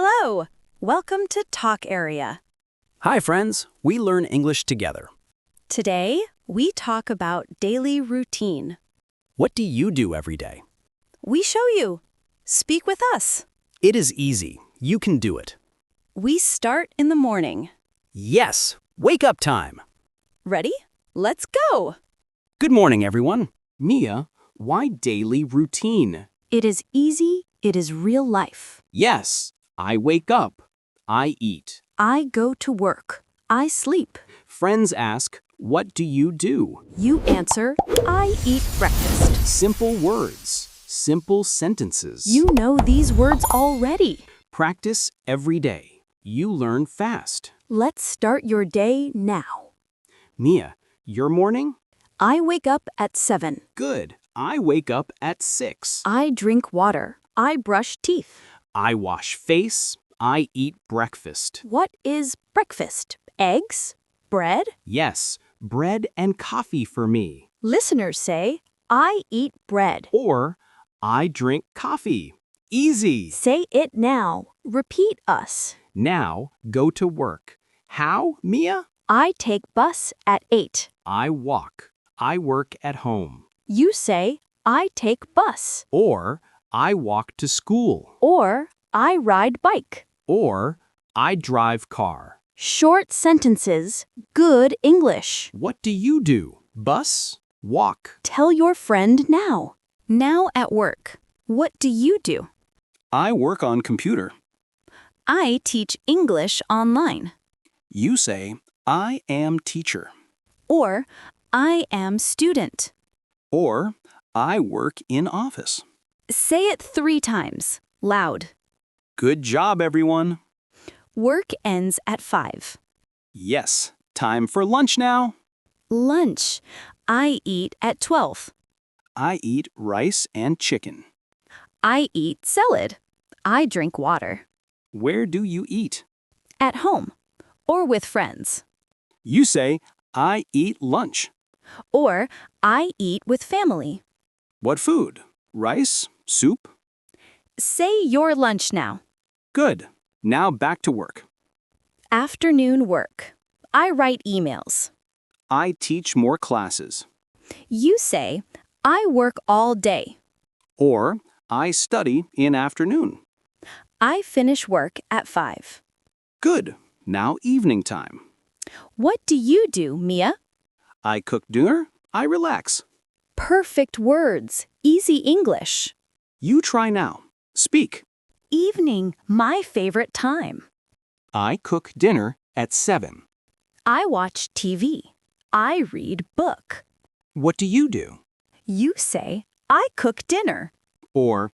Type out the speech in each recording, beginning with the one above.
Hello! Welcome to Talk Area. Hi, friends. We learn English together. Today, we talk about daily routine. What do you do every day? We show you. Speak with us. It is easy. You can do it. We start in the morning. Yes, wake up time. Ready? Let's go! Good morning, everyone. Mia, why daily routine? It is easy. It is real life. Yes, I wake up. I eat. I go to work. I sleep. Friends ask, what do you do? You answer, I eat breakfast. Simple words, simple sentences. You know these words already. Practice every day. You learn fast. Let's start your day now. Mia, your morning? I wake up at 7. Good. I wake up at 6. I drink water. I brush teeth. I wash face. I eat breakfast. What is breakfast? Eggs? Bread? Yes, bread and coffee for me. Listeners say, I eat bread. Or, I drink coffee. Easy. Say it now. Repeat us. Now, go to work. How, Mia? I take bus at 8. I walk. I work at home. You say, I take bus. Or, I walk to school. Or, I ride bike. Or, I drive car. Short sentences. Good English. What do you do? Bus? Walk. Tell your friend now. Now at work. What do you do? I work on computer. I teach English online. You say, I am teacher. Or, I am student. Or, I work in office. Say it 3 times, loud. Good job, everyone. Work ends at 5. Yes, time for lunch now. Lunch. I eat at 12. I eat rice and chicken. I eat salad. I drink water. Where do you eat? At home. Or with friends. You say, I eat lunch. Or, I eat with family. What food? Rice? Soup? Say your lunch now. Good. Now back to work. Afternoon work. I write emails. I teach more classes. You say, I work all day. Or, I study in afternoon. I finish work at 5. Good. Now evening time. What do you do, Mia? I cook dinner. I relax. Perfect words. Easy English. You try now. Speak. Evening, my favorite time. I cook dinner at 7. I watch TV. I read book. What do you do? You say, I cook dinner. Or,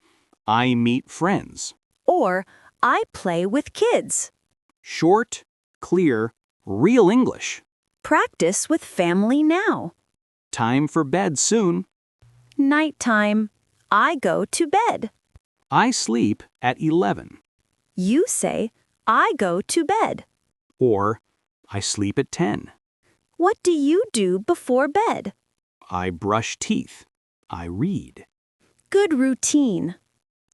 I meet friends. Or, I play with kids. Short, clear, real English. Practice with family now. Time for bed soon. Nighttime. I go to bed. I sleep at 11. You say, I go to bed. Or, I sleep at 10. What do you do before bed? I brush teeth. I read. Good routine.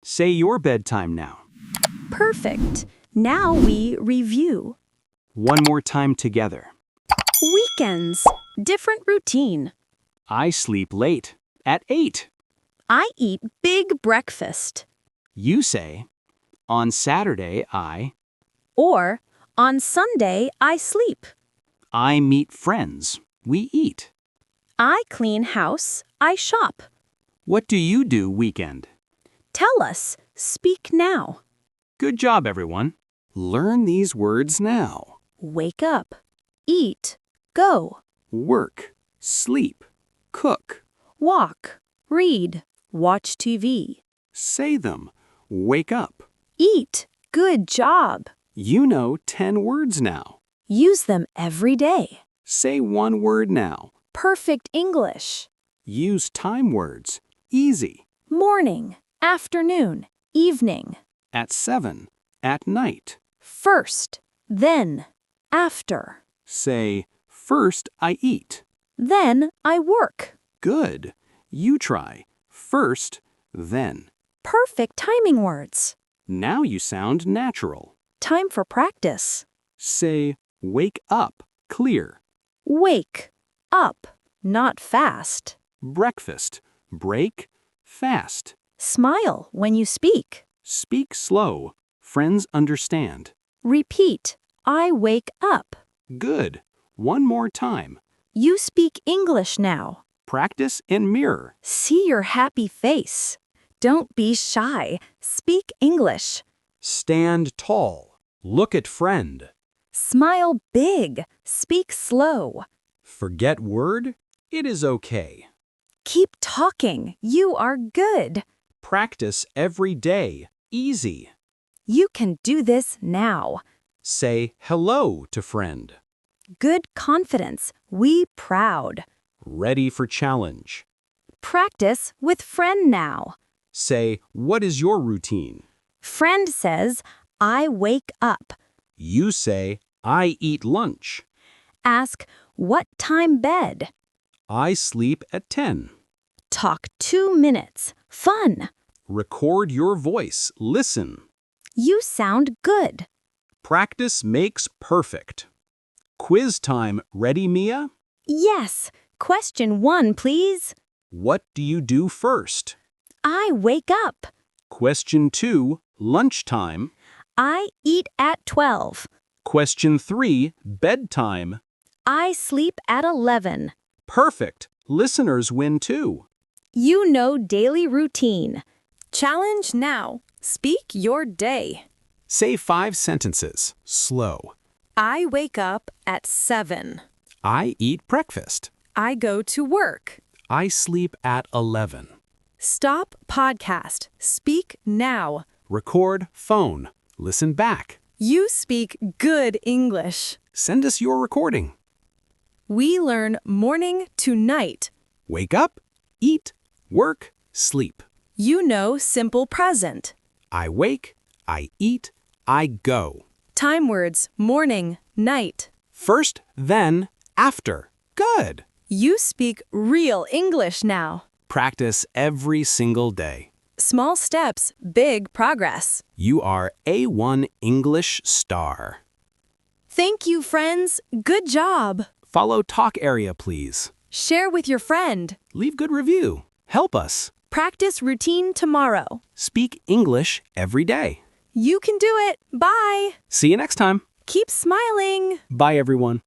Say your bedtime now. Perfect. Now we review. One more time together. Weekends. Different routine. I sleep late at 8. I eat big breakfast. You say, on Saturday I. Or, on Sunday I sleep. I meet friends. We eat. I clean house. I shop. What do you do weekend? Tell us. Speak now. Good job, everyone. Learn these words now. Wake up. Eat. Go. Work, sleep, cook. Walk. Read. Watch TV. Say them. Wake up. Eat. Good job. You know 10 words now. Use them every day. Say one word now. Perfect English. Use time words. Easy. Morning. Afternoon. Evening. At 7. At night. First. Then. After. Say, first I eat. Then I work. Good. You try. First, then. Perfect timing words. Now you sound natural. Time for practice. Say, wake up, clear. Wake. Up. Not fast. Breakfast, break, fast. Smile when you speak. Speak slow. Friends understand. Repeat. I wake up. Good. One more time. You speak English now. Practice and mirror. See your happy face. Don't be shy. Speak English. Stand tall. Look at friend. Smile big. Speak slow. Forget word? It is okay. Keep talking. You are good. Practice every day. Easy. You can do this now. Say hello to friend. Good confidence. We proud. Ready for challenge. Practice with friend now. Say, what is your routine? Friend says, I wake up. You say, I eat lunch. Ask, what time bed? I sleep at 10. Talk 2 minutes. Fun. Record your voice. Listen. You sound good. Practice makes perfect. Quiz time. Ready, Mia? Yes. Question 1, please. What do you do first? I wake up. Question 2. Lunchtime. I eat at 12. Question 3. Bedtime. I sleep at 11. Perfect. Listeners win too. You know daily routine. Challenge now. Speak your day. Say 5 sentences. Slow. I wake up at 7. I eat breakfast. I go to work. I sleep at 11. Stop podcast. Speak now. Record phone. Listen back. You speak good English. Send us your recording. We learn morning to night. Wake up, eat, work, sleep. You know simple present. I wake, I eat, I go. Time words morning, night. First, then, after. Good. You speak real English now. Practice every single day. Small steps, big progress. You are A1 English star. Thank you, friends. Good job. Follow Talk Area, please. Share with your friend. Leave good review. Help us. Practice routine tomorrow. Speak English every day. You can do it. Bye. See you next time. Keep smiling. Bye, everyone.